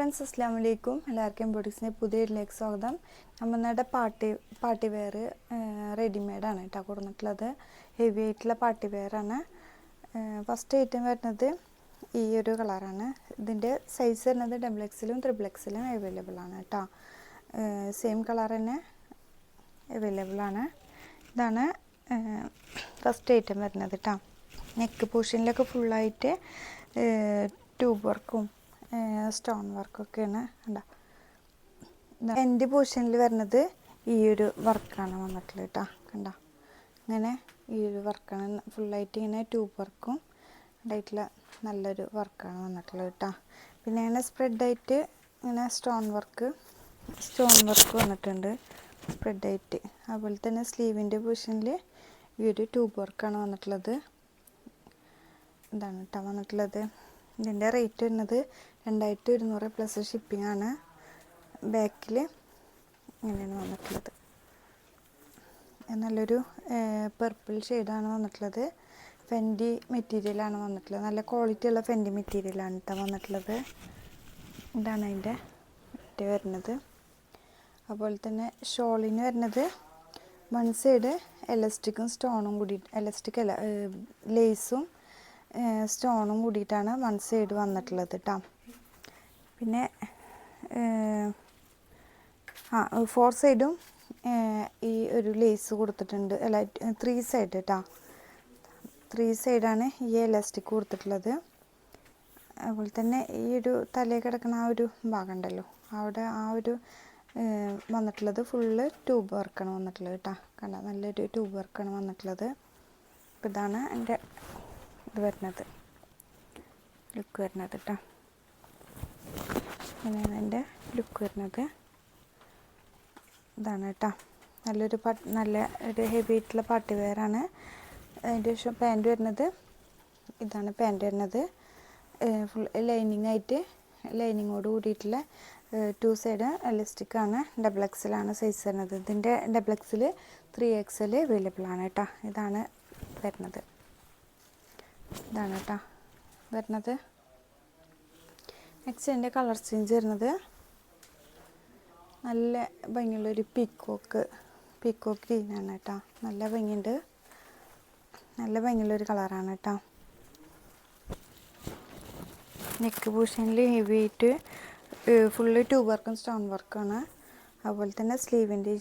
Friends അസ്സലാമു അലൈക്കും. എല്ലാവർക്കും ബോട്ടിക്സിൻ്റെ പുതിയ വീഡിയോയിലേക്ക് സ്വാഗതം. നമ്മളുടെ പാർട്ടി വെയർ റെഡിമെയ്ഡാണ് കേട്ടോ കൊടുത്തിട്ടുള്ളത്. ഹെവി ആയിട്ടുള്ള പാർട്ടി വെയറാണ്. ഫസ്റ്റ് ഐറ്റം വരുന്നത് ഈ ഒരു കളറാണ്. ഇതിൻ്റെ സൈസ് വരുന്നത് XXL XXL അവൈലബിൾ ആണ് കേട്ടോ. സെയിം കളർ തന്നെ അവൈലബിൾ ആണ്. ഇതാണ് ഫസ്റ്റ് ഐറ്റം വരുന്നത് കേട്ടോ. നെക്ക് പോർഷനിലൊക്കെ ഫുള്ളായിട്ട് ട്യൂബ് വർക്കും സ്റ്റോൺ വർക്കൊക്കെയാണ് കണ്ടോ. എൻ്റെ പോർഷനിൽ വരുന്നത് ഈ ഒരു വർക്കാണ് വന്നിട്ടുള്ളത് കേട്ടോ. കണ്ടോ, ഇങ്ങനെ ഈ ഒരു വർക്കാണ് ഫുള്ളായിട്ട് ഇങ്ങനെ ട്യൂബ് വർക്കും ആയിട്ടുള്ള നല്ലൊരു വർക്കാണ് വന്നിട്ടുള്ളത് കേട്ടോ. പിന്നെ ഇങ്ങനെ സ്പ്രെഡായിട്ട് ഇങ്ങനെ സ്റ്റോൺ വർക്ക് വന്നിട്ടുണ്ട് സ്പ്രെഡായിട്ട്. അതുപോലെ തന്നെ സ്ലീവിൻ്റെ പോർഷനിൽ ഈ ഒരു ട്യൂബ് വർക്കാണ് വന്നിട്ടുള്ളത്. ഇതാണ് കേട്ടോ വന്നിട്ടുള്ളത്. ഇതിൻ്റെ റേറ്റ് വരുന്നത് 2100 പ്ലസ് ഷിപ്പിംഗ് ആണ്. ബാക്കിൽ ഇങ്ങനെയാണ് വന്നിട്ടുള്ളത്. നല്ലൊരു പർപ്പിൾ ഷെയ്ഡാണ് വന്നിട്ടുള്ളത്. ഫെൻഡി മെറ്റീരിയലാണ് വന്നിട്ടുള്ളത്. നല്ല ക്വാളിറ്റി ഉള്ള ഫെൻഡി മെറ്റീരിയലാണ് കേട്ടോ വന്നിട്ടുള്ളത്. ഇതാണ് അതിൻ്റെ റേറ്റ് വരുന്നത്. അതുപോലെ തന്നെ ഷോളിന് വരുന്നത് വൺ സൈഡ് എലാസ്റ്റിക്കും സ്റ്റോണും കൂടി, എലാസ്റ്റിക് അല്ല ലേസും സ്റ്റോണും കൂടിയിട്ടാണ് വൺ സൈഡ് വന്നിട്ടുള്ളത് കേട്ടോ. പിന്നെ 4 സൈഡും ഈ ഒരു ലേസ് കൊടുത്തിട്ടുണ്ട്. അല്ല 3 സൈഡ് കേട്ടോ. 3 സൈഡാണ് ഈ എലാസ്റ്റിക് കൊടുത്തിട്ടുള്ളത്. അതുപോലെ തന്നെ ഈ ഒരു തലയിൽ കിടക്കുന്ന ആ ഒരു ഭാഗം ഉണ്ടല്ലോ, അവിടെ ആ ഒരു വന്നിട്ടുള്ളത് ഫുള്ള് ട്യൂബ് വർക്കാണ് വന്നിട്ടുള്ളത് കേട്ടോ. കണ്ടോ, നല്ലൊരു ട്യൂബ് വർക്കാണ് വന്നിട്ടുള്ളത്. അപ്പോൾ ഇതാണ് എൻ്റെ ഇത് വരുന്നത്, ലുക്ക് വരുന്നത് കേട്ടോ. ഇങ്ങനെയാണ് എൻ്റെ ലുക്ക് വരുന്നത്. ഇതാണ് കേട്ടോ. നല്ല ഒരു ഹെവി ആയിട്ടുള്ള പാർട്ടി വെയറാണ്. അതിൻ്റെ ശേഷം പാൻറ്റ് വരുന്നത് ഇതാണ്. പാൻറ്റ് വരുന്നത് ഫുൾ ലൈനിങ്ങോട് കൂടിയിട്ടുള്ള 2 സൈഡ് എലാസ്റ്റിക്കാണ്. XXL ആണ് സൈസ് വരുന്നത്. ഇതിൻ്റെ XXL 3XL അവൈലബിൾ ആണ് കേട്ടോ. ഇതാണ് വരുന്നത്. ഇതാണ് കേട്ടോ വരുന്നത്. നെക്സ്റ്റ് എൻ്റെ കളർ ചേഞ്ച് വരുന്നത് നല്ല ഭംഗിയുള്ളൊരു പീക്കോക്ക് ഗ്രീനാണ് കേട്ടോ. നല്ല ഭംഗിയുണ്ട്. നല്ല ഭംഗിയുള്ളൊരു കളറാണ് കേട്ടോ. നെക്ക് പോർഷനിൽ ഹെവി ആയിട്ട് ഫുള്ള് ട്യൂബ് വർക്കും സ്റ്റോൺ വർക്കാണ്. അതുപോലെ തന്നെ സ്ലീവിൻ്റെ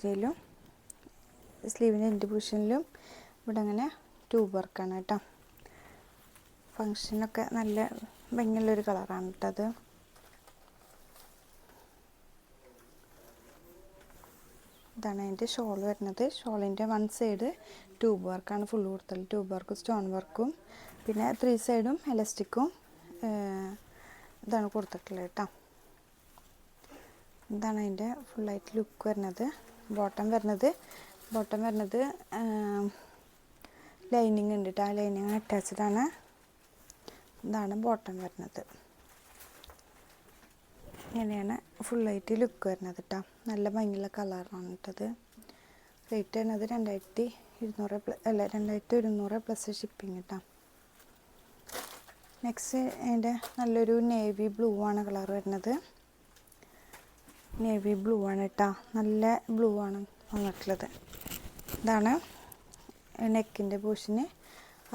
എൻ്റെ പോർഷനിലും ഇവിടെ അങ്ങനെ ട്യൂബ് വർക്കാണ് കേട്ടോ. ഫങ്ഷനൊക്കെ നല്ല ഭംഗിയുള്ളൊരു കളറാണ് കേട്ടോ അത്. ഇതാണ് അതിൻ്റെ ഷോൾ വരുന്നത്. ഷോളിൻ്റെ വൺ സൈഡ് ട്യൂബ് വർക്കാണ് ഫുള്ള് കൊടുത്തത്. ട്യൂബ് വർക്കും സ്റ്റോൺ വർക്കും പിന്നെ 3 സൈഡും എലാസ്റ്റിക്കും ഇതാണ് കൊടുത്തിട്ടുള്ളത് കേട്ടോ. ഇതാണ് അതിൻ്റെ ഫുള്ളായിട്ട് ലുക്ക് വരുന്നത്. ബോട്ടം വരുന്നത് ലൈനിങ് ഉണ്ട് കേട്ടോ. ആ ലൈനിങ് അറ്റാച്ച്ഡ് ആണ്. ഇതാണ് ബോട്ടം വരുന്നത്. ഇങ്ങനെയാണ് ഫുള്ളായിട്ട് ലുക്ക് വരുന്നത് കേട്ടോ. നല്ല ഭംഗിയുള്ള കളറാണ് കേട്ടത്. റേറ്റ് വരുന്നത് 2100 പ്ലസ് ഷിപ്പിംഗ് കേട്ടോ. നെക്സ്റ്റ് അതിൻ്റെ നല്ലൊരു നേവി ബ്ലൂ ആണ് കളർ വരുന്നത്. നേവി ബ്ലൂ ആണ് കേട്ടോ. നല്ല ബ്ലൂ ആണ് വന്നിട്ടുള്ളത്. ഇതാണ് നെക്കിൻ്റെ പോർഷന്.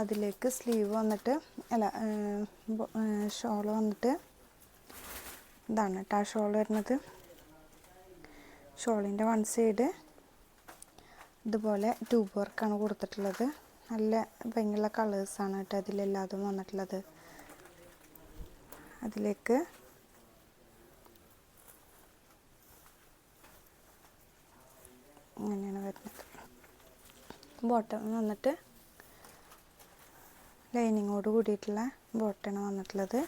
അതിലേക്ക് സ്ലീവ് വന്നിട്ട് ഷോൾ വന്നിട്ട് ഇതാണ് കേട്ടോ ഷോൾ വരുന്നത്. ഷോളിൻ്റെ വൺ സൈഡ് ഇതുപോലെ ട്യൂബ് വർക്കാണ് കൊടുത്തിട്ടുള്ളത്. നല്ല ഭംഗിയുള്ള കളേഴ്സാണ് കേട്ടോ അതിലെല്ലാതും വന്നിട്ടുള്ളത്. അതിലേക്ക് ഇങ്ങനെയാണ് വരുന്നത്. ബോട്ടം വന്നിട്ട് ലൈനിങ്ങോട് കൂടിയിട്ടുള്ള ബോട്ടാണ് വന്നിട്ടുള്ളത്.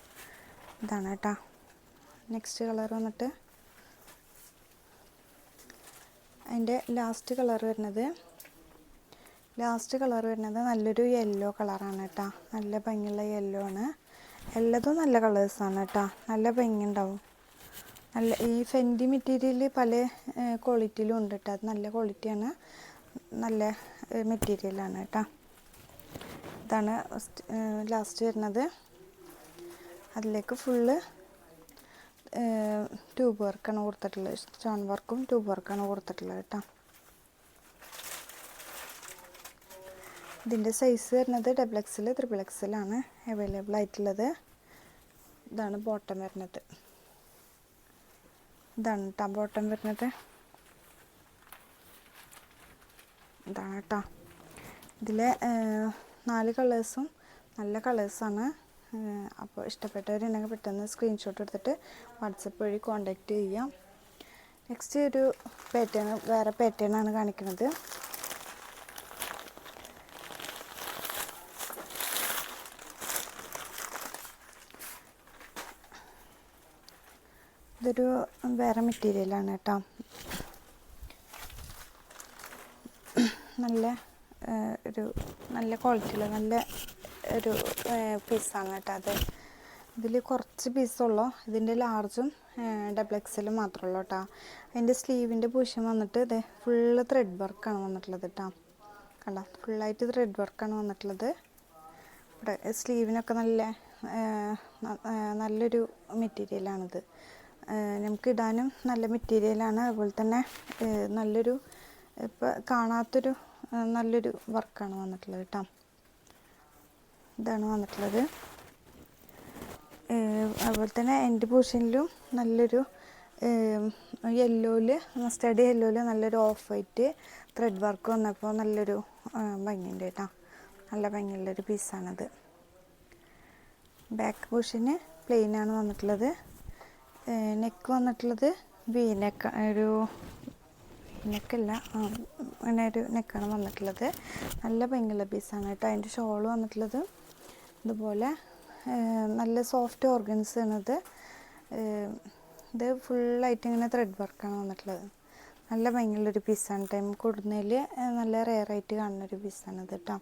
ഇതാണ് കേട്ടോ. നെക്സ്റ്റ് കളർ വന്നിട്ട് അതിൻ്റെ ലാസ്റ്റ് കളർ വരുന്നത് നല്ലൊരു യെല്ലോ കളറാണ് കേട്ടോ. നല്ല ഭംഗിയുള്ള യെല്ലോ ആണ്. എല്ലാതും നല്ല കളേഴ്സാണ് കേട്ടോ. നല്ല ഭംഗി ഉണ്ടാവും. നല്ല ഈ ഫെൻഡി മെറ്റീരിയൽ പല ക്വാളിറ്റിയിലും ഉണ്ട് കേട്ടോ. അത് നല്ല ക്വാളിറ്റിയാണ്, നല്ല മെറ്റീരിയലാണ് കേട്ടോ. ഇതാണ് ലാസ്റ്റ് വരുന്നത്. അതിലേക്ക് ഫുള്ള് ട്യൂബ് വർക്കാണ് കൊടുത്തിട്ടുള്ളത്, സ്റ്റോൺ വർക്കും ട്യൂബ് വർക്കാണ് കൊടുത്തിട്ടുള്ളത് കേട്ടോ. ഇതിൻ്റെ സൈസ് വരുന്നത് XXL, XXL ആണ് അവൈലബിൾ ആയിട്ടുള്ളത്. ഇതാണ് ബോട്ടം വരുന്നത്. ഇതാണ് കേട്ടോ ബോട്ടം വരുന്നത്. ഇതാണ് കേട്ടോ. ഇതിൽ 4 കളേഴ്സും നല്ല കളേഴ്സാണ്. അപ്പോൾ ഇഷ്ടപ്പെട്ടവരുണ്ടെങ്കിൽ പെട്ടെന്ന് സ്ക്രീൻഷോട്ട് എടുത്തിട്ട് വാട്സപ്പ് വഴി കോൺടാക്റ്റ് ചെയ്യാം. നെക്സ്റ്റ് ഒരു പാറ്റേൺ, വേറെ പാറ്റേണാണ് കാണിക്കുന്നത്. ഇതൊരു വേറെ മെറ്റീരിയലാണ് കേട്ടോ. നല്ല ക്വാളിറ്റിയുള്ള നല്ല ഒരു പീസാണ് കേട്ടോ അത്. ഇതിൽ കുറച്ച് പീസുള്ളൂ. ഇതിൻ്റെ ലാർജും XXL മാത്രമേ ഉള്ളൂ കേട്ടോ. അതിൻ്റെ സ്ലീവിൻ്റെ പൊസിഷൻ വന്നിട്ട് ഇത് ഫുള്ള് ത്രെഡ് വർക്കാണ് വന്നിട്ടുള്ളത് കേട്ടോ. കണ്ടോ, ഫുള്ളായിട്ട് ത്രെഡ് വർക്കാണ് വന്നിട്ടുള്ളത്. ഇവിടെ സ്ലീവിനൊക്കെ നല്ലൊരു മെറ്റീരിയലാണിത്. നമുക്ക് ഇടാനും നല്ല മെറ്റീരിയലാണ്. അതുപോലെ തന്നെ നല്ലൊരു ഇപ്പോൾ കാണാത്തൊരു നല്ലൊരു വർക്കാണ് വന്നിട്ടുള്ളത് കേട്ടോ. ഇതാണ് വന്നിട്ടുള്ളത്. അതുപോലെ തന്നെ എൻ്റെ പൊസിഷനിലും നല്ലൊരു യെല്ലോയിൽ, മസ്റ്റേർഡ് യെല്ലോയിൽ നല്ലൊരു ഓഫ് വൈറ്റ് ത്രെഡ് വർക്ക് വന്നപ്പോൾ നല്ലൊരു ഭംഗിയുണ്ട് കേട്ടോ. നല്ല ഭംഗിയുള്ളൊരു പീസാണത്. ബാക്ക് പൊസിഷന് പ്ലെയിനാണ് വന്നിട്ടുള്ളത്. നെക്ക് വന്നിട്ടുള്ളത് നെക്ക്, ഒരു നെക്കല്ല, അങ്ങനെ ഒരു നെക്കാണ് വന്നിട്ടുള്ളത്. നല്ല ഭംഗിയുള്ള പീസാണ് കേട്ടോ. അതിൻ്റെ ഷോള് വന്നിട്ടുള്ളത് ഇതുപോലെ നല്ല സോഫ്റ്റ് ഓർഗൻസ് ആണിത്. ഇത് ഫുള്ളായിട്ട് ഇങ്ങനെ ത്രെഡ് വർക്കാണ് വന്നിട്ടുള്ളത്. നല്ല ഭംഗിയുള്ളൊരു പീസാണ്. ടൈം കൊടുക്കുന്നതിൽ നല്ല റെയറായിട്ട് കാണുന്നൊരു പീസാണിത് കേട്ടോ.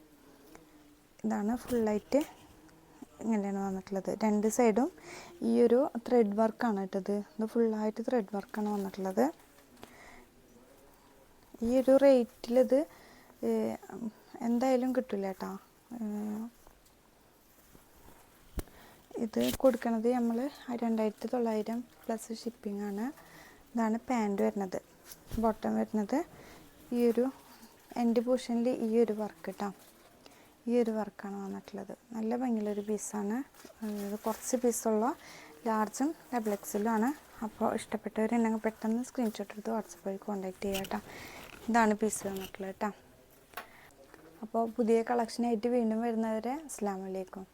ഇതാണ് ഫുള്ളായിട്ട് ഇങ്ങനെയാണ് വന്നിട്ടുള്ളത്. 2 സൈഡും ഈ ഒരു ത്രെഡ് വർക്കാണ് കേട്ടത്. ഇത് ഫുള്ളായിട്ട് ത്രെഡ് വർക്കാണ് വന്നിട്ടുള്ളത്. ഈ ഒരു റേറ്റിലിത് എന്തായാലും കിട്ടില്ല കേട്ടോ. ഇത് കൊടുക്കണത് നമ്മൾ 2900 പ്ലസ് ഷിപ്പിംഗ് ആണ്. ഇതാണ് പാൻറ് വരുന്നത്. ബോട്ടം വരുന്നത് ഈ ഒരു എൻ്റെ പൊസിഷനിൽ ഈ ഒരു വർക്ക് കേട്ടോ. ഈ ഒരു വർക്കാണ് വന്നിട്ടുള്ളത്. നല്ല ഭംഗിയുള്ളൊരു പീസാണ്. ഇത് കുറച്ച് പീസുള്ള ലാർജും XXL ആണ്. അപ്പോൾ ഇഷ്ടപ്പെട്ടവരുണ്ടെങ്കിൽ പെട്ടെന്ന് സ്ക്രീൻഷോട്ട് എടുത്ത് വാട്സപ്പ് വഴി കോൺടാക്റ്റ് ചെയ്യാം കേട്ടോ. ഇതാണ് പീസ് വന്നിട്ടുള്ളത് കേട്ടോ. അപ്പോൾ പുതിയ കളക്ഷനായിട്ട് വീണ്ടും വരുന്നവരെ അസ്സലാമു അലൈക്കും.